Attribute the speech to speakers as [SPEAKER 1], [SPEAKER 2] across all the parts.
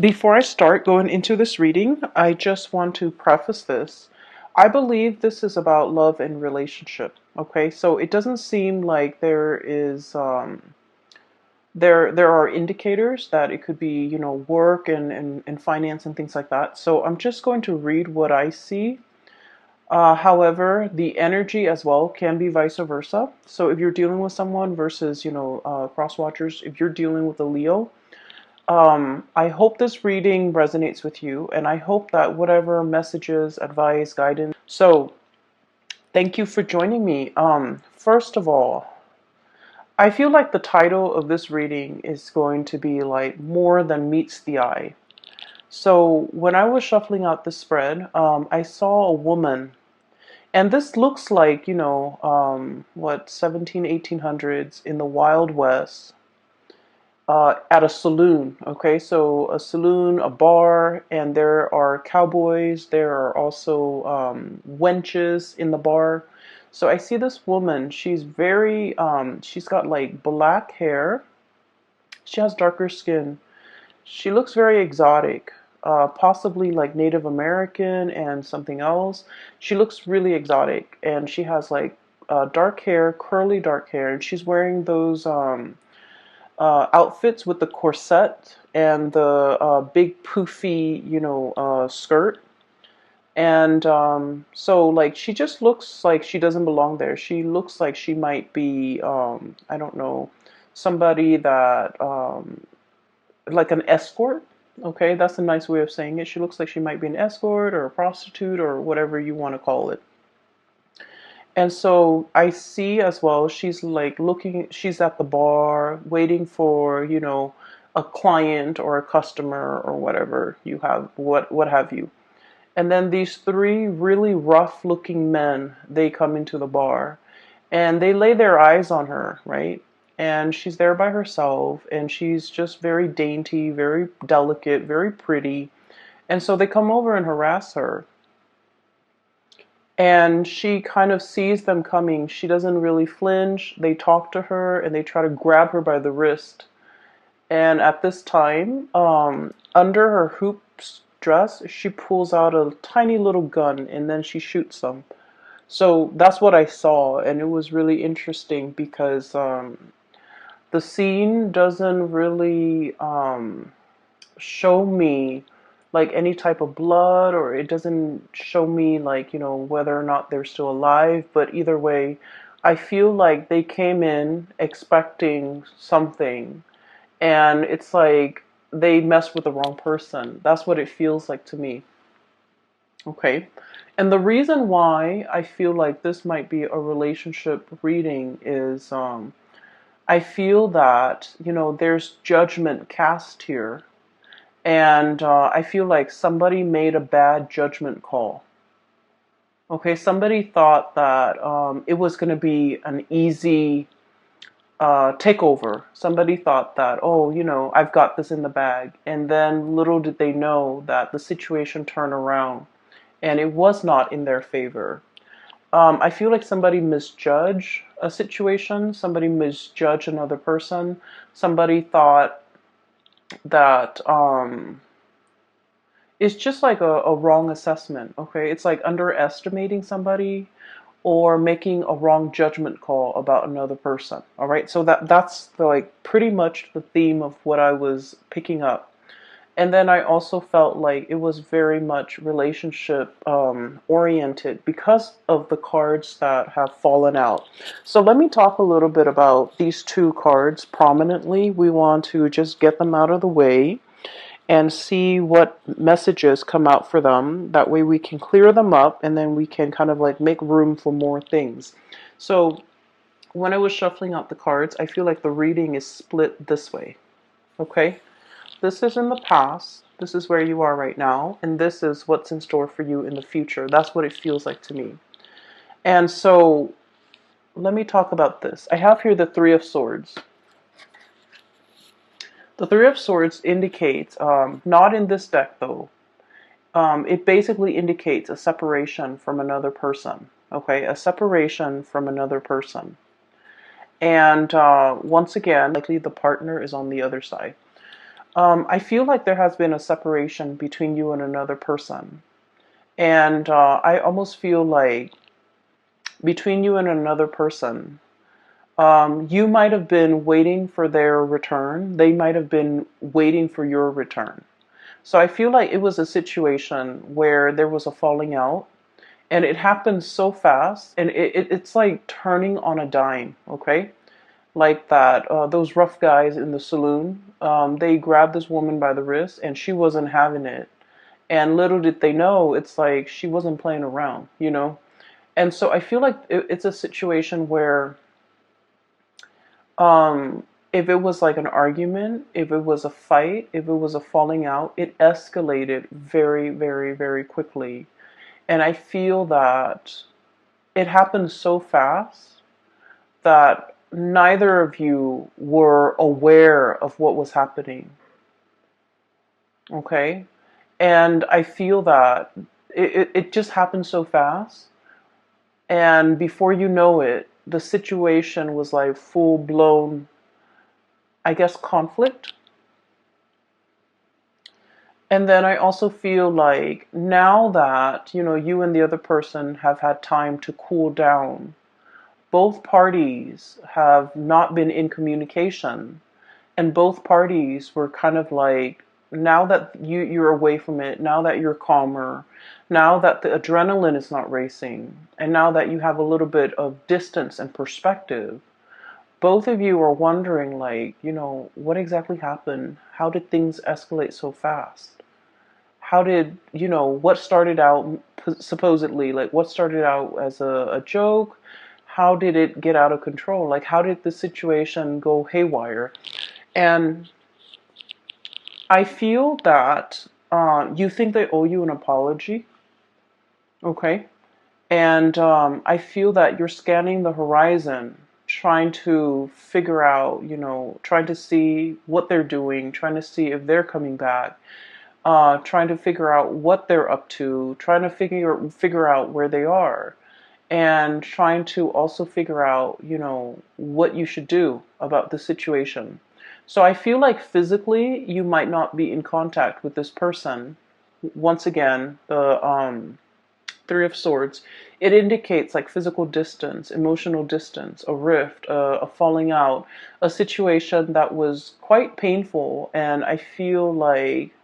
[SPEAKER 1] Before I start going into this reading, I just want to preface this. I believe this is about love and relationship. Okay, so it doesn't seem like there are indicators that it could be, work and finance and things like that. So I'm just going to read what I see. However, the energy as well can be vice versa. So if you're dealing with someone versus, cross watchers, if you're dealing with a Leo, I hope this reading resonates with you, and I hope that whatever messages, advice, guidance. So, thank you for joining me. First of all, I feel like the title of this reading is going to be like more than meets the eye. So, when I was shuffling out the spread, I saw a woman, and this looks like, 17, 1800s in the Wild West at a saloon. Okay, so a saloon, a bar, and there are cowboys. There are also wenches in the bar. So I see this woman. She's got like black hair. She has darker skin. She looks very exotic, possibly like Native American and something else. She looks really exotic, and she has like dark hair, curly dark hair, and she's wearing those outfits with the corset and the big poofy, skirt. And so, like, she just looks like she doesn't belong there. She looks like she might be, I don't know, somebody that, like an escort. Okay, that's a nice way of saying it. She looks like she might be an escort or a prostitute or whatever you want to call it. And so I see as well, she's like she's at the bar waiting for, a client or a customer or whatever you have, what have you. And then these three really rough looking men, they come into the bar and they lay their eyes on her, right? And she's there by herself and she's just very dainty, very delicate, very pretty. And so they come over and harass her. And she kind of sees them coming. She doesn't really flinch. They talk to her and they try to grab her by the wrist. And at this time, under her hoops dress, she pulls out a tiny little gun and then she shoots them. So that's what I saw, and it was really interesting because the scene doesn't really show me like any type of blood, or it doesn't show me like, whether or not they're still alive. But either way, I feel like they came in expecting something, and it's like they messed with the wrong person. That's what it feels like to me. Okay. And the reason why I feel like this might be a relationship reading is I feel that, there's judgment cast here. And I feel like somebody made a bad judgment call. Okay, somebody thought that it was going to be an easy takeover. Somebody thought that, oh, I've got this in the bag. And then little did they know that the situation turned around and it was not in their favor. I feel like somebody misjudged a situation, somebody misjudged another person, somebody thought that it's just like a wrong assessment, okay? It's like underestimating somebody or making a wrong judgment call about another person, all right? So that's like pretty much the theme of what I was picking up. And then I also felt like it was very much relationship oriented because of the cards that have fallen out. So let me talk a little bit about these two cards prominently. We want to just get them out of the way and see what messages come out for them. That way we can clear them up and then we can kind of like make room for more things. So when I was shuffling out the cards, I feel like the reading is split this way. Okay? This is in the past, this is where you are right now, and this is what's in store for you in the future. That's what it feels like to me. And so let me talk about this. I have here the Three of Swords. The Three of Swords indicates, not in this deck though, it basically indicates a separation from another person. Okay, a separation from another person. And once again, likely the partner is on the other side. I feel like there has been a separation between you and another person. And I almost feel like between you and another person, you might have been waiting for their return. They might have been waiting for your return. So I feel like it was a situation where there was a falling out, and it happened so fast, and it's like turning on a dime, okay? Like that, those rough guys in the saloon, they grabbed this woman by the wrist, and she wasn't having it. And little did they know, it's like she wasn't playing around, you know? And so I feel like it's a situation where if it was like an argument, if it was a fight, if it was a falling out, it escalated very, very, very quickly. And I feel that it happened so fast that neither of you were aware of what was happening. Okay? And I feel that it just happened so fast. And before you know it, the situation was like full blown, I guess, conflict. And then I also feel like now that, you and the other person have had time to cool down, both parties have not been in communication. And both parties were kind of like, now that you're away from it, now that you're calmer, now that the adrenaline is not racing, and now that you have a little bit of distance and perspective, both of you are wondering, like, what exactly happened? How did things escalate so fast? How did, what started out supposedly, like, what started out as a joke? How did it get out of control? Like, how did the situation go haywire? And I feel that you think they owe you an apology, okay? And I feel that you're scanning the horizon, trying to figure out, trying to see what they're doing, trying to see if they're coming back, trying to figure out what they're up to, trying to figure out where they are, and trying to also figure out, what you should do about the situation. So I feel like physically you might not be in contact with this person. Once again, the Three of Swords, it indicates like physical distance, emotional distance, a rift, a falling out, a situation that was quite painful. And I feel like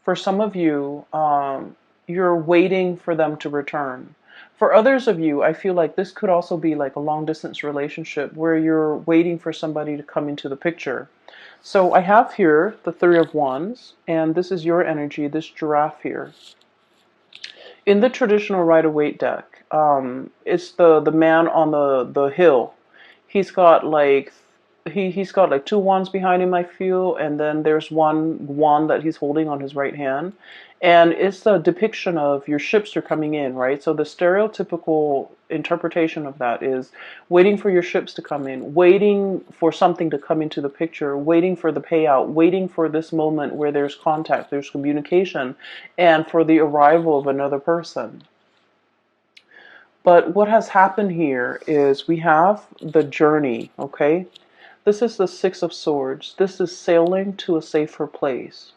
[SPEAKER 1] for some of you, you're waiting for them to return. For others of you, I feel like this could also be like a long distance relationship where you're waiting for somebody to come into the picture. So I have here the Three of Wands, and this is your energy, this giraffe here. In the traditional Rider-Waite deck, it's the man on the hill. He's got like he's got like two wands behind him, I feel, and then there's one wand that he's holding on his right hand. And it's the depiction of your ships are coming in, right? So the stereotypical interpretation of that is waiting for your ships to come in, waiting for something to come into the picture, waiting for the payout, waiting for this moment where there's contact, there's communication, and for the arrival of another person. But what has happened here is we have the journey, okay? This is the Six of Swords. This is sailing to a safer place.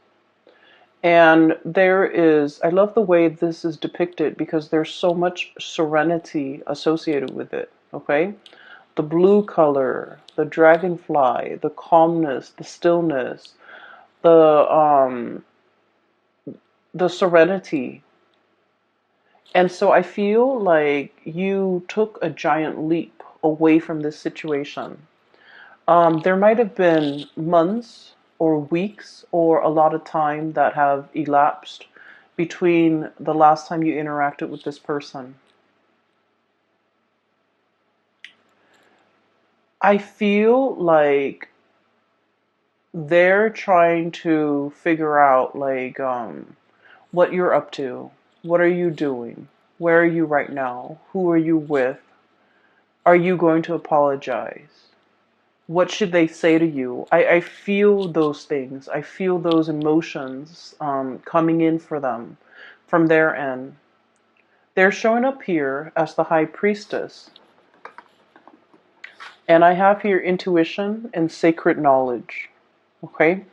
[SPEAKER 1] And there is, I love the way this is depicted because there's so much serenity associated with it, okay? The blue color, the dragonfly, the calmness, the stillness, the serenity. And so I feel like you took a giant leap away from this situation. There might have been months or weeks or a lot of time that have elapsed between the last time you interacted with this person. I feel like they're trying to figure out like what you're up to. What are you doing? Where are you right now? Who are you with? Are you going to apologize? What should they say to you? I feel those things. I feel those emotions coming in for them from their end. They're showing up here as the High Priestess. And I have here intuition and sacred knowledge. Okay.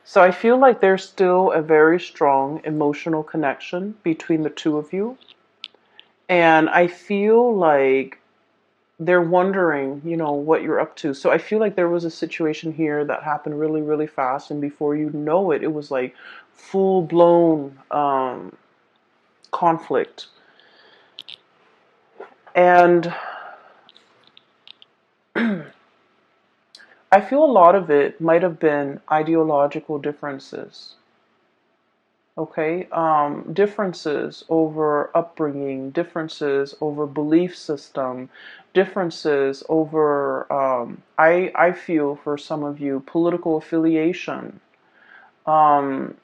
[SPEAKER 1] So I feel like there's still a very strong emotional connection between the two of you. And I feel like they're wondering, what you're up to. So I feel like there was a situation here that happened really, really fast. And before you know it, it was like full blown conflict. And I feel a lot of it might have been ideological differences. Okay, differences over upbringing, differences over belief system, differences over, I feel for some of you, political affiliation. Um,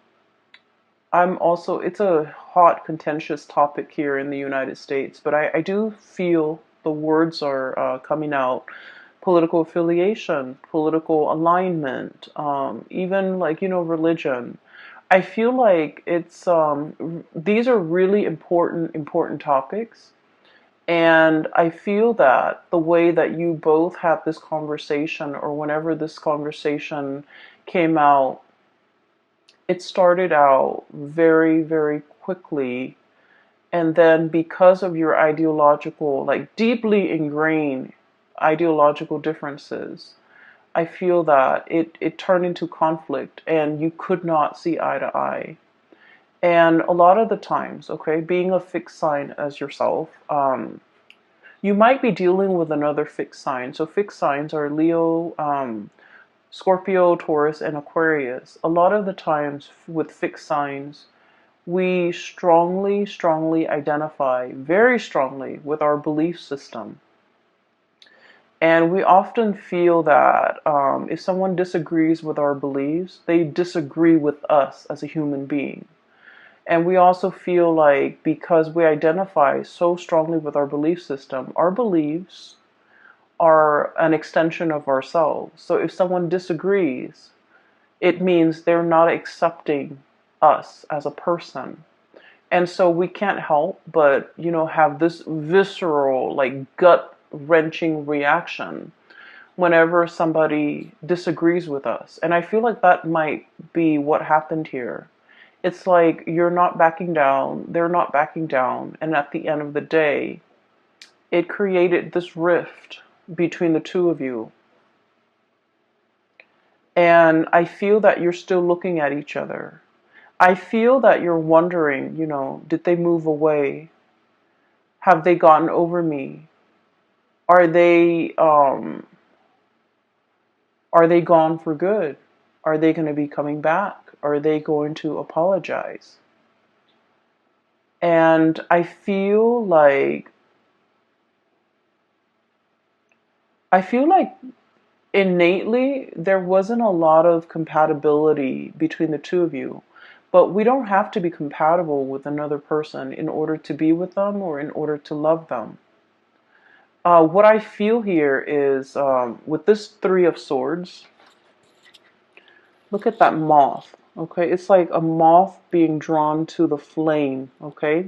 [SPEAKER 1] I'm also, it's a hot, contentious topic here in the United States, but I do feel the words are coming out. Political affiliation, political alignment, even like, religion. I feel like it's these are really important topics, and I feel that the way that you both had this conversation, or whenever this conversation came out, it started out very, very quickly, and then because of your ideological, like deeply ingrained ideological differences, I feel that it turned into conflict and you could not see eye to eye. And a lot of the times, okay, being a fixed sign as yourself, you might be dealing with another fixed sign. So fixed signs are Leo, Scorpio, Taurus, and Aquarius. A lot of the times with fixed signs, we strongly identify very strongly with our belief system. And we often feel that if someone disagrees with our beliefs, they disagree with us as a human being. And we also feel like because we identify so strongly with our belief system, our beliefs are an extension of ourselves. So if someone disagrees, it means they're not accepting us as a person. And so we can't help but, have this visceral, like gut wrenching reaction whenever somebody disagrees with us. And I feel like that might be what happened here. It's like you're not backing down, they're not backing down, and at the end of the day, it created this rift between the two of you. And I feel that you're still looking at each other. I feel that you're wondering, did they move away? Have they gotten over me? Are they um are they gone for good? Are they going to be coming back? Are they going to apologize? And I feel like innately there wasn't a lot of compatibility between the two of you. But we don't have to be compatible with another person in order to be with them or in order to love them. What I feel here is with this Three of Swords, look at that moth. Okay, it's like a moth being drawn to the flame. Okay,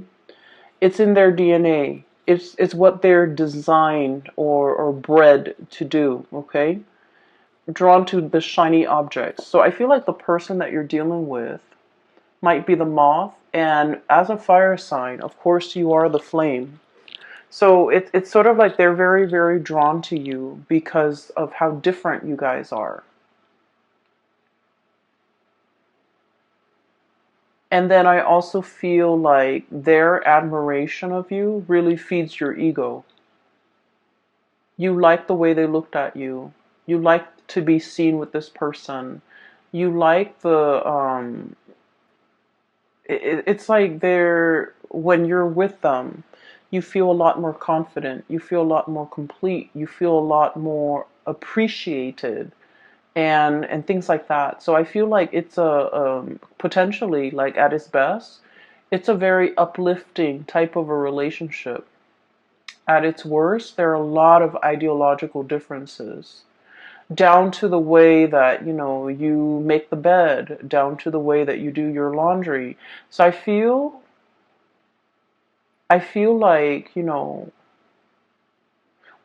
[SPEAKER 1] it's in their DNA. It's what they're designed or bred to do. Okay, drawn to the shiny objects. So I feel like the person that you're dealing with might be the moth, and as a fire sign, of course, you are the flame. So it's sort of like they're very, very drawn to you because of how different you guys are. And then I also feel like their admiration of you really feeds your ego. You like the way they looked at you. You like to be seen with this person. You like it's like when you're with them, you feel a lot more confident. You feel a lot more complete. You feel a lot more appreciated and things like that. So I feel like it's a potentially, like at its best, it's a very uplifting type of a relationship. At its worst, there are a lot of ideological differences, down to the way that you make the bed, down to the way that you do your laundry. So I feel like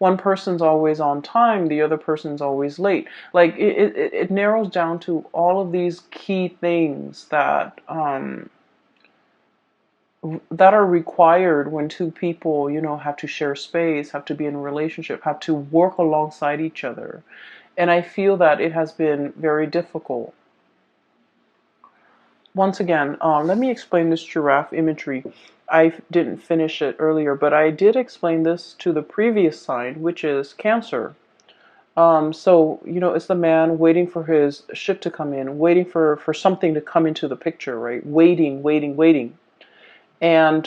[SPEAKER 1] one person's always on time, the other person's always late. Like it narrows down to all of these key things that are required when two people, have to share space, have to be in a relationship, have to work alongside each other. And I feel that it has been very difficult. Once again, let me explain this giraffe imagery. I didn't finish it earlier, but I did explain this to the previous sign, which is Cancer. So, it's the man waiting for his ship to come in, waiting for something to come into the picture, right? Waiting, waiting, waiting. And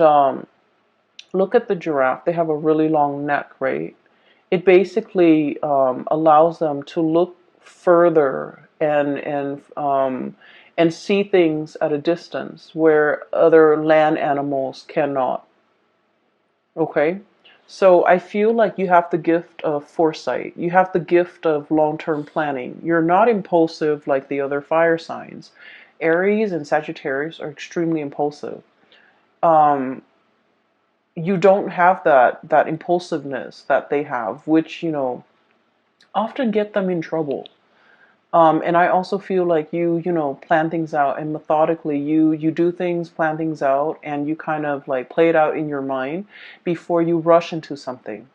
[SPEAKER 1] look at the giraffe. They have a really long neck, right? It basically allows them to look further and see things at a distance where other land animals cannot. Okay? So I feel like you have the gift of foresight. You have the gift of long-term planning. You're not impulsive like the other fire signs. Aries and Sagittarius are extremely impulsive. Um, you don't have that impulsiveness that they have, which, often get them in trouble. And I also feel like you plan things out, and methodically you do things, plan things out, and you kind of like play it out in your mind before you rush into something.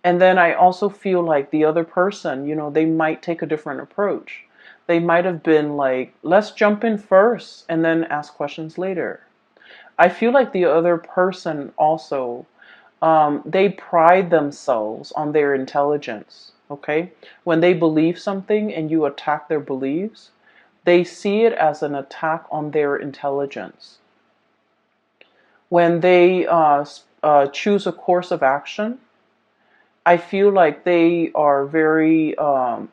[SPEAKER 1] And then I also feel like the other person, they might take a different approach. They might have been like, let's jump in first and then ask questions later. I feel like the other person also, they pride themselves on their intelligence. Okay? When they believe something and you attack their beliefs, they see it as an attack on their intelligence. When they choose a course of action, I feel like they are very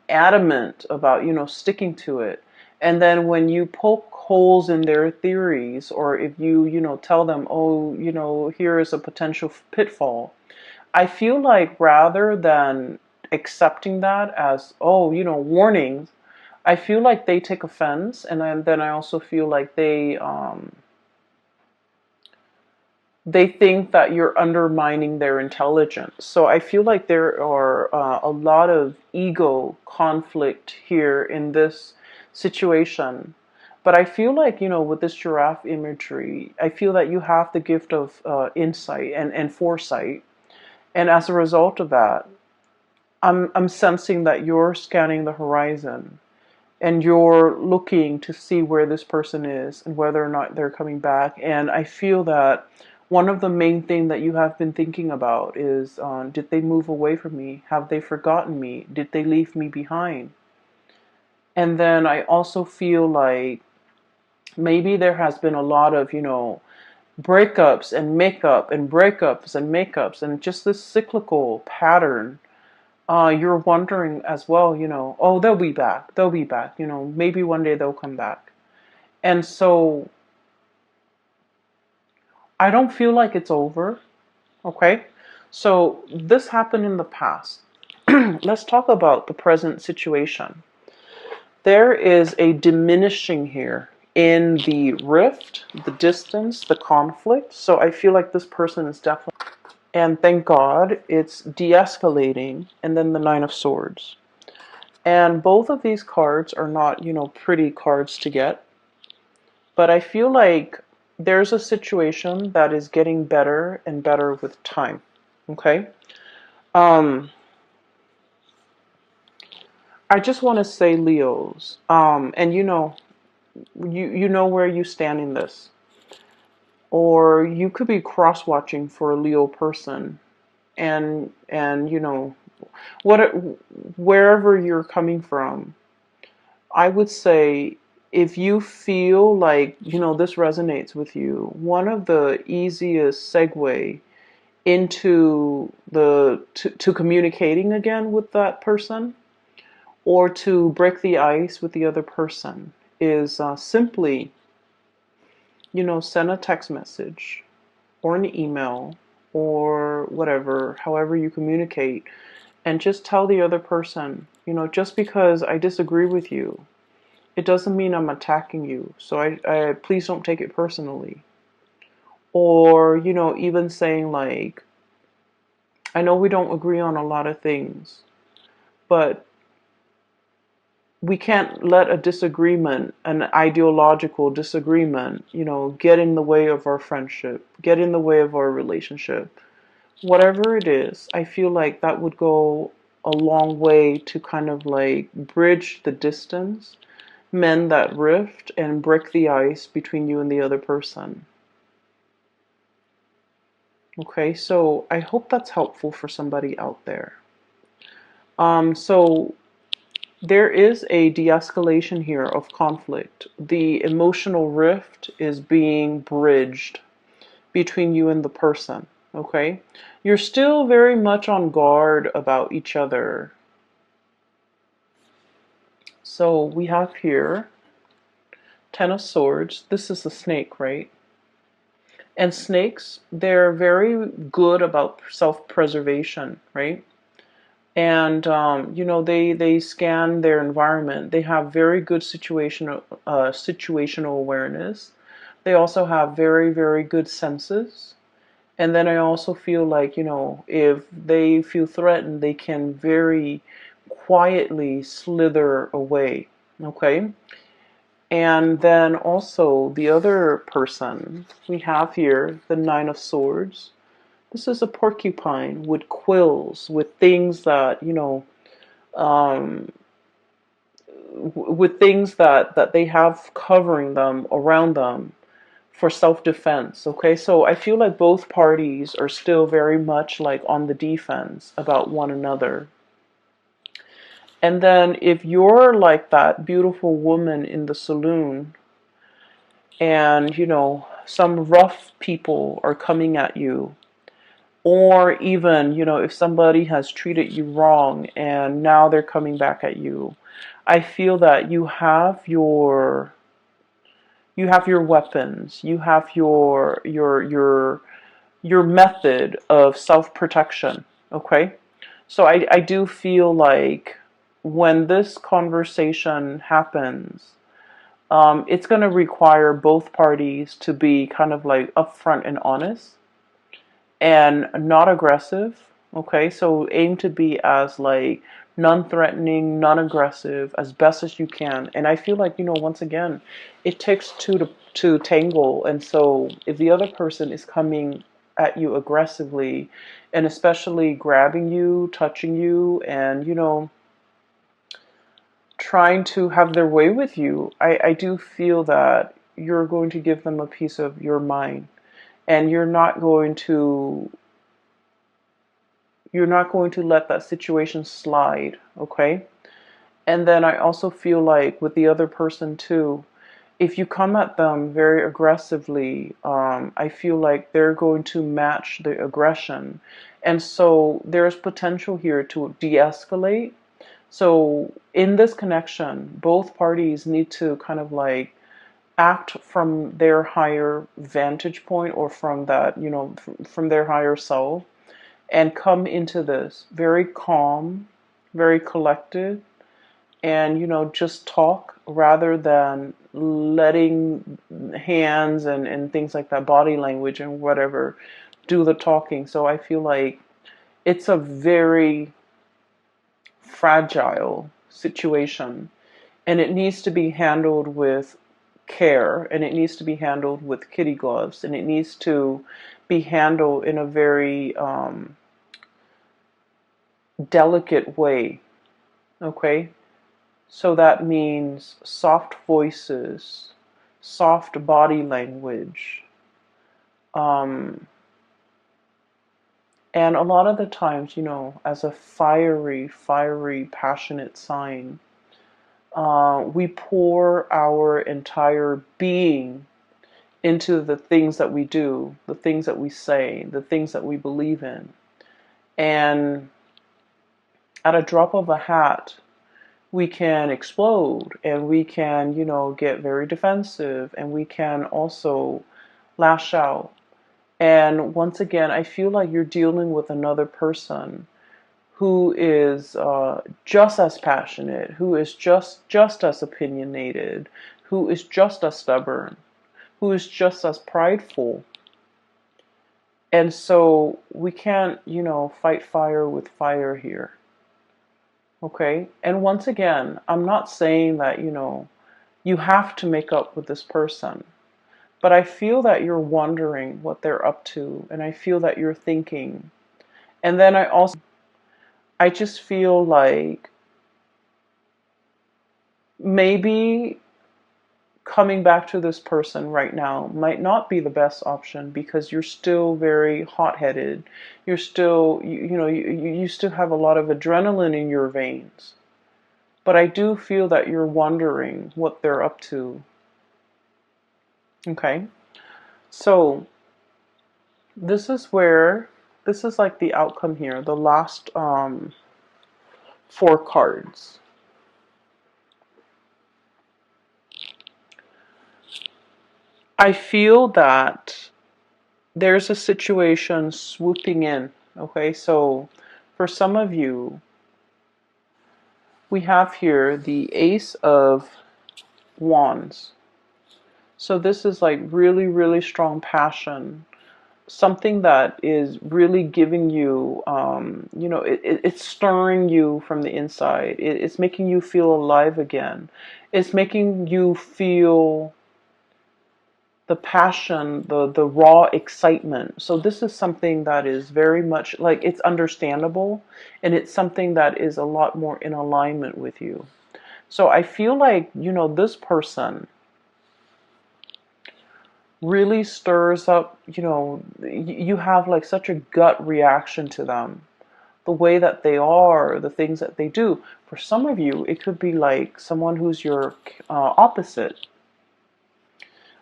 [SPEAKER 1] adamant about, sticking to it. And then when you poke holes in their theories, or if you tell them, oh, here is a potential pitfall, I feel like rather than accepting that as, oh, warnings, I feel like they take offense. And then I also feel like they think that you're undermining their intelligence. So I feel like there are a lot of ego conflict here in this situation. But I feel like, with this giraffe imagery, I feel that you have the gift of insight and foresight. And as a result of that, I'm sensing that you're scanning the horizon and you're looking to see where this person is and whether or not they're coming back. And I feel that one of the main things that you have been thinking about is, did they move away from me? Have they forgotten me? Did they leave me behind? And then I also feel like maybe there has been a lot of, breakups and makeup and breakups and makeups and just this cyclical pattern. You're wondering as well, oh, they'll be back. They'll be back. Maybe one day they'll come back. And so I don't feel like it's over. Okay. So this happened in the past. Let's talk about the present situation. There is a diminishing here in the rift, the distance, the conflict. So I feel like this person is definitely, and thank God it's de-escalating, and then the Nine of Swords. And both of these cards are not, pretty cards to get. But I feel like there's a situation that is getting better and better with time. Okay? I just want to say, Leos, and you know where you stand in this. Or you could be cross-watching for a Leo person, and what wherever you're coming from, I would say, if you feel like this resonates with you, one of the easiest segue into to communicating again with that person, or to break the ice with the other person, is simply send a text message or an email or whatever, however you communicate, and just tell the other person, just because I disagree with you, it doesn't mean I'm attacking you. So I please don't take it personally. Or, even saying like, I know we don't agree on a lot of things, but we can't let a disagreement, an ideological disagreement, get in the way of our friendship, get in the way of our relationship. Whatever it is, I feel like that would go a long way to kind of like bridge the distance, mend that rift, and break the ice between you and the other person. Okay, so I hope that's helpful for somebody out there. So there is a de-escalation here of conflict. The emotional rift is being bridged between you and the person. Okay, you're still very much on guard about each other. So we have here Ten of Swords. This is the snake, right? And snakes, they're very good about self-preservation, right? And they scan their environment. They have very good situational awareness. They also have very, very good senses. And then I also feel like, if they feel threatened, they can very quietly slither away. Okay. And then also the other person we have here, the Nine of Swords. This is a porcupine with quills, with things that, um, with things that they have covering them, around them for self-defense. Okay, so I feel like both parties are still very much like on the defense about one another. And then if you're like that beautiful woman in the saloon and, some rough people are coming at you, or even, if somebody has treated you wrong and now they're coming back at you, I feel that you have your weapons, you have your method of self-protection. Okay, so I do feel like when this conversation happens, it's going to require both parties to be kind of like upfront and honest and not aggressive. Okay, so aim to be as like non-threatening, non-aggressive as best as you can. And I feel like, once again, it takes two to tangle. And so if the other person is coming at you aggressively and especially grabbing you, touching you, and trying to have their way with you, I do feel that you're going to give them a piece of your mind, and you're not going to let that situation slide. Okay. And then I also feel like with the other person too, if you come at them very aggressively, I feel like they're going to match the aggression. And so there's potential here to de-escalate. So in this connection, both parties need to kind of like act from their higher vantage point, or from that, from their higher self, and come into this very calm, very collected, and just talk rather than letting hands and things like that, body language and whatever, do the talking. So I feel like it's a very fragile situation, and it needs to be handled with care, and it needs to be handled with kitty gloves, and it needs to be handled in a very delicate way. Okay, so that means soft voices, soft body language, um, and a lot of the times, as a fiery, passionate sign, we pour our entire being into the things that we do, the things that we say, the things that we believe in. And at a drop of a hat, we can explode, and we can, get very defensive, and we can also lash out. And once again, I feel like you're dealing with another person who is just as passionate, who is just as opinionated, who is just as stubborn, who is just as prideful. And so we can't, fight fire with fire here. Okay? And once again, I'm not saying that, you have to make up with this person. But I feel that you're wondering what they're up to, and I feel that you're thinking. And then I just feel like maybe coming back to this person right now might not be the best option because you're still very hot-headed. You're still, you still have a lot of adrenaline in your veins. But I do feel that you're wondering what they're up to. Okay? So, this is like the outcome here, the last four cards. I feel that there's a situation swooping in. Okay, so for some of you, we have here the Ace of Wands. So this is like really, really strong passion. Something that is really giving you, it's stirring you from the inside. It's making you feel alive again. It's making you feel the passion, the raw excitement. So this is something that is very much like it's understandable, and it's something that is a lot more in alignment with you. So I feel like, this person really stirs up, you have like such a gut reaction to them. The way that they are, the things that they do. For some of you, it could be like someone who's your opposite,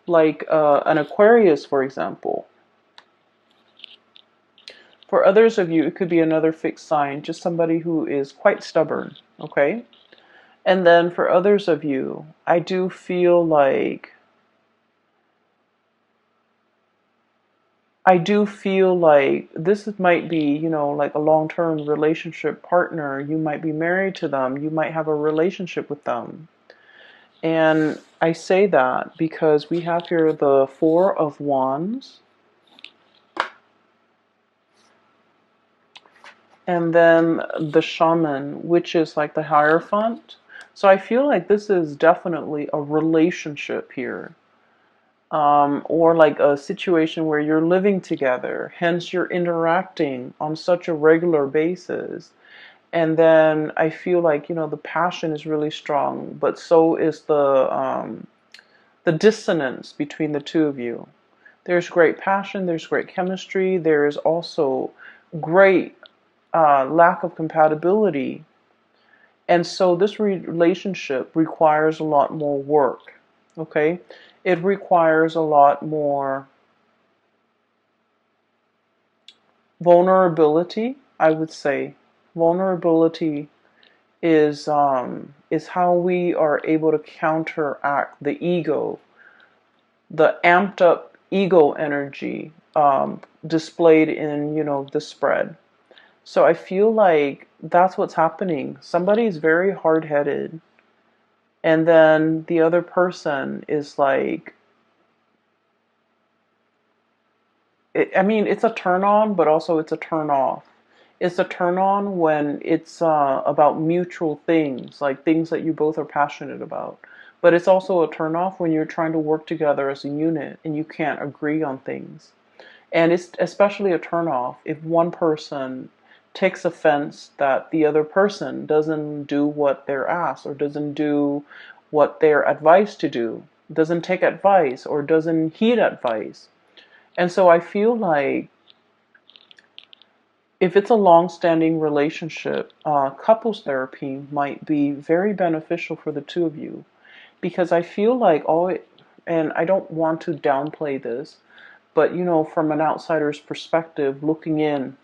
[SPEAKER 1] like an Aquarius, for example. For others of you, it could be another fixed sign, just somebody who is quite stubborn, okay? And then for others of you, I do feel like this might be, like a long-term relationship partner. You might be married to them. You might have a relationship with them. And I say that because we have here the Four of Wands. And then the Shaman, which is like the Hierophant. So I feel like this is definitely a relationship here. Or like a situation where you're living together, hence you're interacting on such a regular basis. And then I feel like, the passion is really strong, but so is the dissonance between the two of you. There's great passion, there's great chemistry, there is also great lack of compatibility. And so this relationship requires a lot more work, okay? It requires a lot more vulnerability, I would say. Vulnerability is how we are able to counteract the ego, the amped up ego energy displayed in, the spread. So I feel like that's what's happening. Somebody's very hard-headed, and then the other person is like, it's a turn on, but also it's a turn off. It's a turn on when it's about mutual things, like things that you both are passionate about. But it's also a turn off when you're trying to work together as a unit and you can't agree on things. And it's especially a turn off if one person takes offense that the other person doesn't do what they're asked or doesn't do what they're advised to do, doesn't take advice or doesn't heed advice. And so I feel like if it's a long-standing relationship, couples therapy might be very beneficial for the two of you, because I feel like and I don't want to downplay this, but from an outsider's perspective, looking in,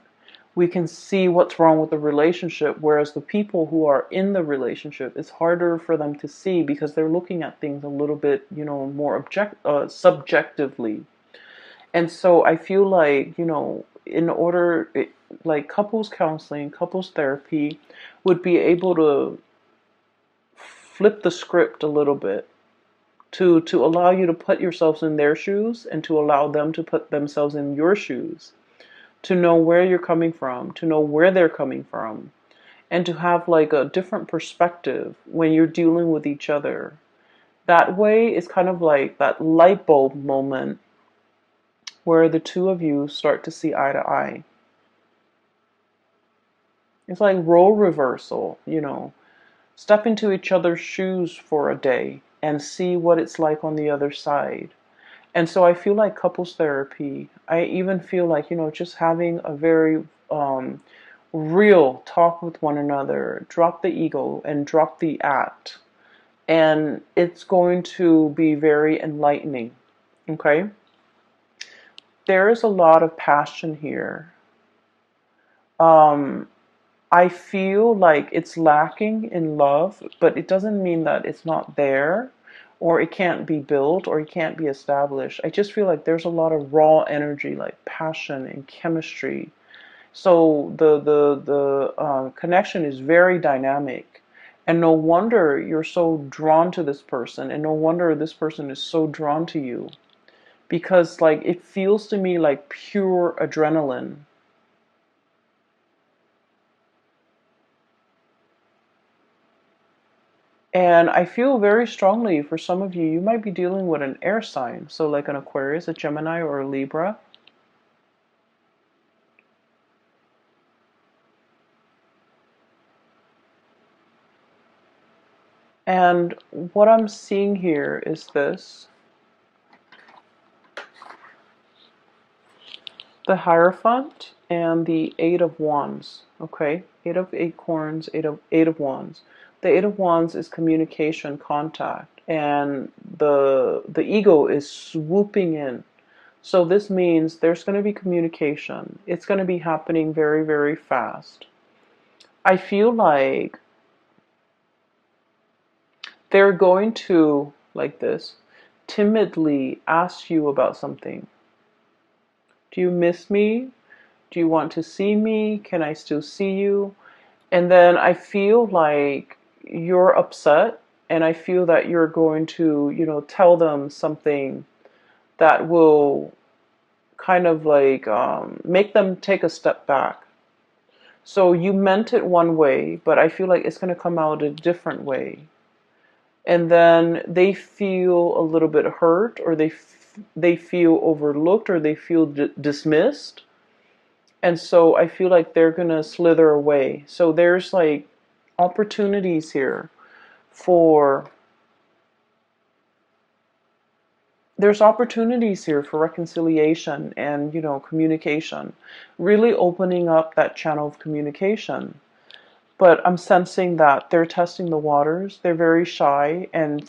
[SPEAKER 1] we can see what's wrong with the relationship, whereas the people who are in the relationship, it's harder for them to see because they're looking at things a little bit, more subjectively. And so I feel like, like couples counseling, couples therapy would be able to flip the script a little bit to allow you to put yourselves in their shoes and to allow them to put themselves in your shoes. to know where you're coming from, to know where they're coming from, and to have like a different perspective when you're dealing with each other. That way, it's kind of like that light bulb moment where the two of you start to see eye to eye. It's like role reversal, you know. Step into each other's shoes for a day and see what it's like on the other side. And so I feel like couples therapy, I even feel like, you know, just having a very real talk with one another, drop the ego and drop the act. And it's going to be very enlightening. Okay? There is a lot of passion here. Um, I feel like it's lacking in love, but it doesn't mean that it's not there or it can't be built or it can't be established. I just feel like there's a lot of raw energy, like passion and chemistry. So the connection is very dynamic. And no wonder you're so drawn to this person, and no wonder this person is so drawn to you. Because like it feels to me like pure adrenaline. And I feel very strongly for some of you, you might be dealing with an air sign. So like an Aquarius, a Gemini, or a Libra. And what I'm seeing here is this. The Hierophant and the Eight of Wands. Okay? Eight of Acorns, Eight of Wands. The Eight of Wands is communication, contact. And the ego is swooping in. So this means there's going to be communication. It's going to be happening very, very fast. I feel like they're going to, like this, timidly ask you about something. Do you miss me? Do you want to see me? Can I still see you? And then I feel like you're upset, and I feel that you're going to, you know, tell them something that will kind of like make them take a step back. So you meant it one way, but I feel like it's going to come out a different way. And then they feel a little bit hurt, or they feel overlooked, or they feel dismissed. And so I feel like they're going to slither away. So there's like opportunities here for reconciliation and, you know, communication, really opening up that channel of communication. But I'm sensing that they're testing the waters. They're very shy, and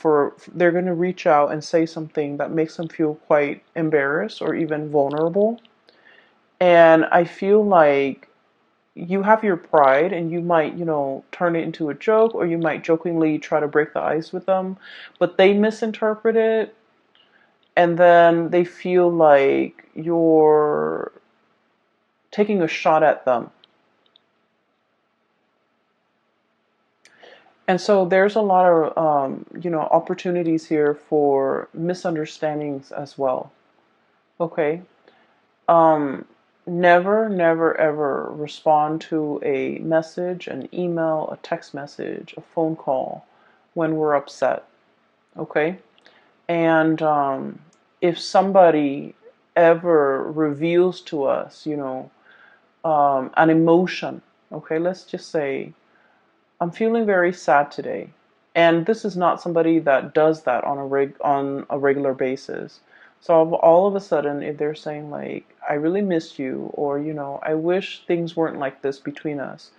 [SPEAKER 1] they're going to reach out and say something that makes them feel quite embarrassed or even vulnerable. And I feel like you have your pride, and you might, you know, turn it into a joke, or you might jokingly try to break the ice with them, but they misinterpret it, and then they feel like you're taking a shot at them. And so there's a lot of, you know, opportunities here for misunderstandings as well. Okay. Um, never, ever respond to a message, an email, a text message, a phone call when we're upset. Okay. And if somebody ever reveals to us, you know, an emotion, okay, let's just say, I'm feeling very sad today. And this is not somebody that does that on a regular basis. So all of a sudden, if they're saying like, I really miss you, or, you know, I wish things weren't like this between us,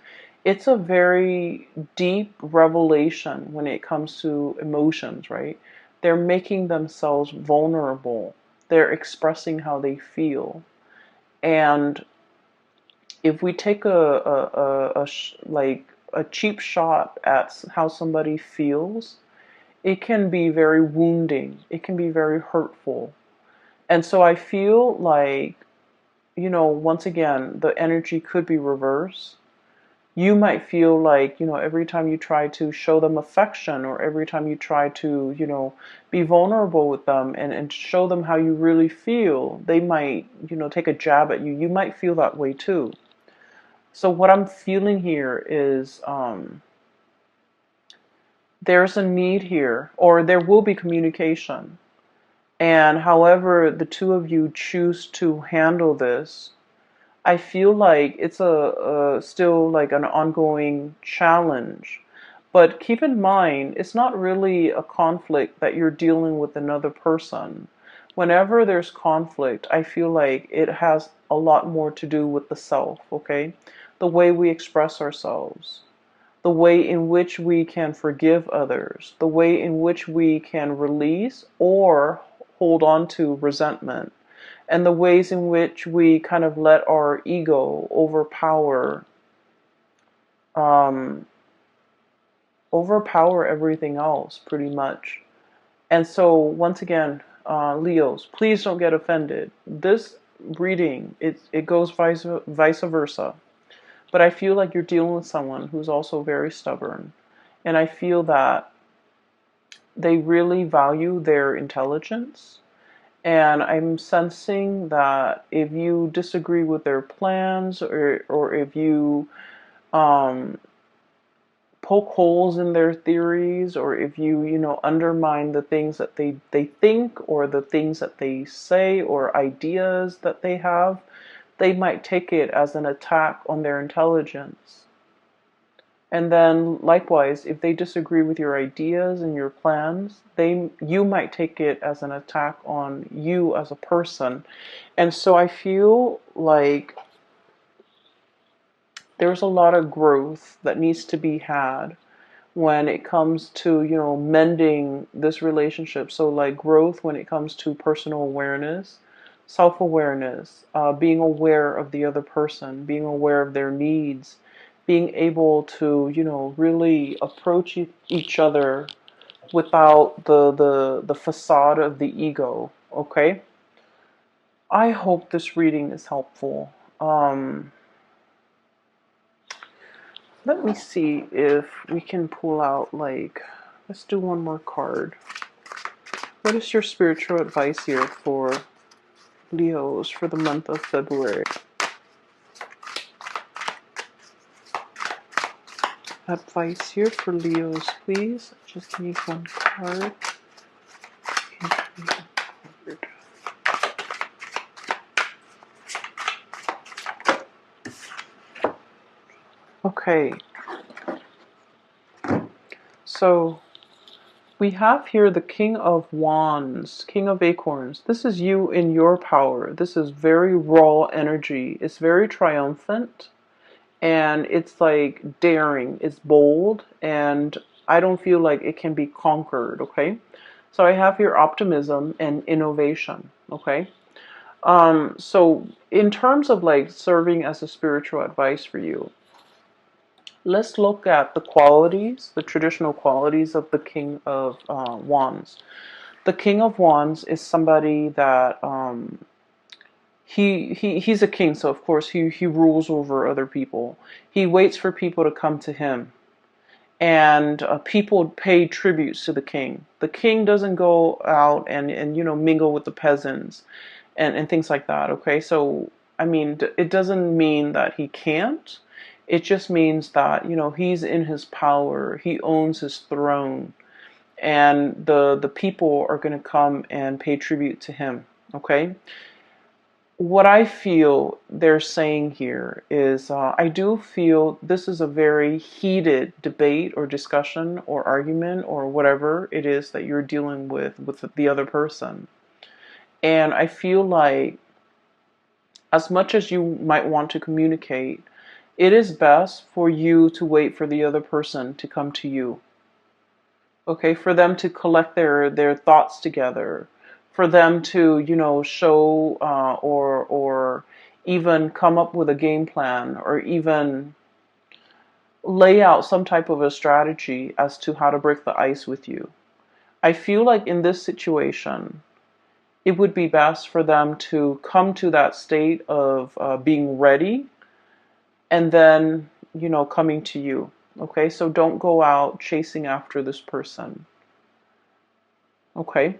[SPEAKER 1] it's a very deep revelation when it comes to emotions, right? They're making themselves vulnerable. They're expressing how they feel. And if we take like a cheap shot at how somebody feels, it can be very wounding. It can be very hurtful. And so I feel like, you know, once again, the energy could be reversed. You might feel like, every time you try to show them affection, or every time you try to, be vulnerable with them and show them how you really feel, they might, take a jab at you. You might feel that way too. So what I'm feeling here is there's a need here, or there will be communication. And however the two of you choose to handle this, I feel like it's a still like an ongoing challenge. But keep in mind, it's not really a conflict that you're dealing with another person. Whenever there's conflict, I feel like it has a lot more to do with the self, okay? The way we express ourselves, the way in which we can forgive others, the way in which we can release or hold on to resentment, and the ways in which we kind of let our ego um, overpower everything else, pretty much. And so, once again, Leos, please don't get offended. This reading, it goes vice versa. But I feel like you're dealing with someone who's also very stubborn. And I feel that they really value their intelligence. And I'm sensing that if you disagree with their plans, or if you um, poke holes in their theories, or if you, undermine the things that they think, or the things that they say, or ideas that they have, they might take it as an attack on their intelligence. And then likewise, if they disagree with your ideas and your plans, you might take it as an attack on you as a person. And so I feel like there's a lot of growth that needs to be had when it comes to, mending this relationship. So like growth when it comes to personal awareness, self-awareness, being aware of the other person, being aware of their needs, being able to, really approach each other without the facade of the ego. Okay? I hope this reading is helpful. Let me see if we can pull out, like, let's do one more card. What is your spiritual advice here for Leos for the month of February? Advice here for Leos, please. Just need one card. Okay. So we have here the King of Wands, King of Acorns. This is you in your power. This is very raw energy. It's very triumphant. And it's like daring, it's bold, and I don't feel like it can be conquered, okay? So I have here optimism and innovation, okay? So in terms of like serving as a spiritual advice for you, let's look at the qualities, the traditional qualities of the King of Wands. The King of Wands is somebody that he's a king, so of course he rules over other people. He waits for people to come to him, and people pay tributes to the king. The king doesn't go out and mingle with the peasants and things like that. Okay, so I mean, it doesn't mean that he can't. It just means that he's in his power. He owns his throne, and the people are going to come and pay tribute to him. Okay. What I feel they're saying here is I do feel this is a very heated debate or discussion or argument or whatever it is that you're dealing with the other person. And I feel like as much as you might want to communicate, it is best for you to wait for the other person to come to you. Okay, for them to collect their thoughts together, for them to show or even come up with a game plan, or even lay out some type of a strategy as to how to break the ice with you. I feel like in this situation, it would be best for them to come to that state of being ready, and then coming to you. Okay, so don't go out chasing after this person. Okay,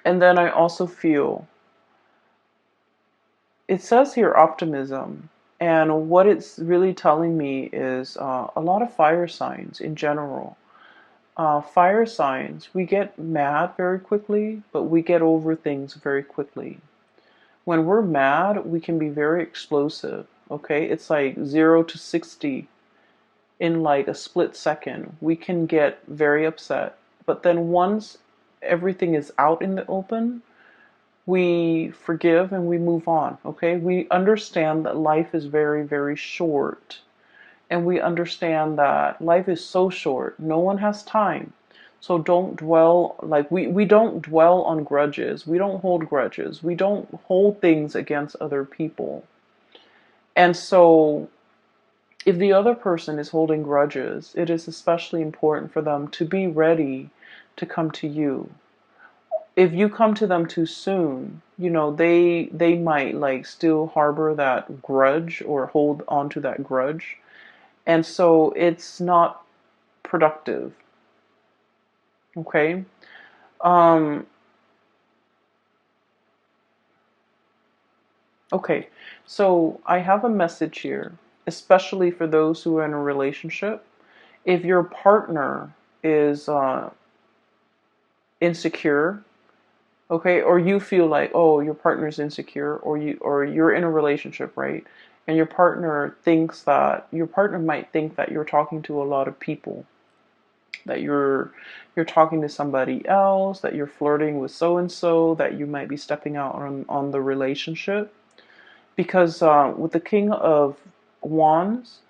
[SPEAKER 1] and then I also feel it says here optimism, and what it's really telling me is a lot of fire signs in general. Fire signs, we get mad very quickly, but we get over things very quickly. When we're mad, we can be very explosive. Okay, it's like 0 to 60 in like a split second. We can get very upset, but then once everything is out in the open, we forgive and we move on. Okay, we understand that life is very, very short, and we understand that life is so short, no one has time. So don't dwell, like we don't dwell on grudges, we don't hold grudges, we don't hold things against other people. And so if the other person is holding grudges, it is especially important for them to be ready to come to you. If you come to them too soon, they might like still harbor that grudge or hold on to that grudge. And so it's not productive. Okay? Um okay. So I have a message here, especially for those who are in a relationship. If your partner is insecure, okay, or you feel like, oh, your partner's insecure, or you're in a relationship, right, and your partner might think that you're talking to a lot of people, that you're talking to somebody else, that you're flirting with so and so, that you might be stepping out on the relationship. Because with the King of Wands,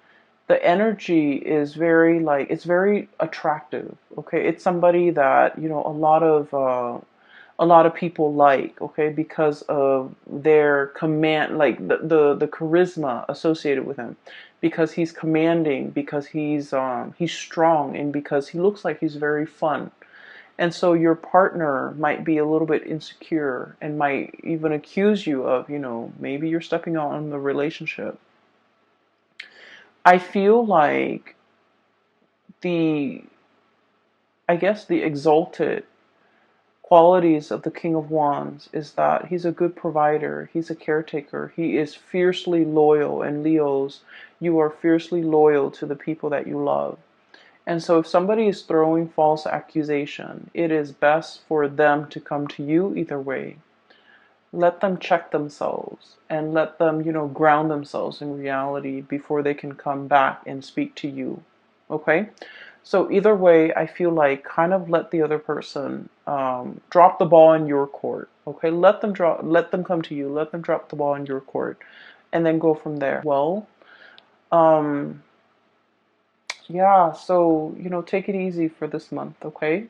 [SPEAKER 1] the energy is very, like, it's very attractive. Okay, it's somebody that a lot of people like, okay, because of their command, like the charisma associated with him, because he's commanding, because he's strong, and because he looks like he's very fun. And so your partner might be a little bit insecure and might even accuse you of, maybe you're stepping out on the relationship. I feel like the I guess the exalted qualities of the King of Wands is that he's a good provider, he's a caretaker, he is fiercely loyal, and Leos, you are fiercely loyal to the people that you love. And so if somebody is throwing false accusation, it is best for them to come to you either way. Let them check themselves and let them, ground themselves in reality before they can come back and speak to you. Okay? So either way, I feel like kind of let the other person drop the ball in your court. Okay? Let them come to you. Let them drop the ball in your court, and then go from there. Well, um, yeah. So take it easy for this month. Okay?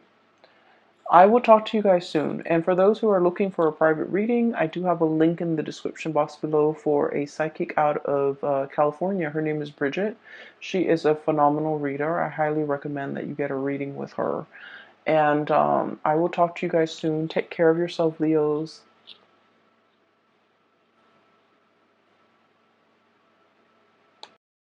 [SPEAKER 1] I will talk to you guys soon. And for those who are looking for a private reading, I do have a link in the description box below for a psychic out of California. Her name is Bridget. She is a phenomenal reader. I highly recommend that you get a reading with her. And I will talk to you guys soon. Take care of yourself, Leos.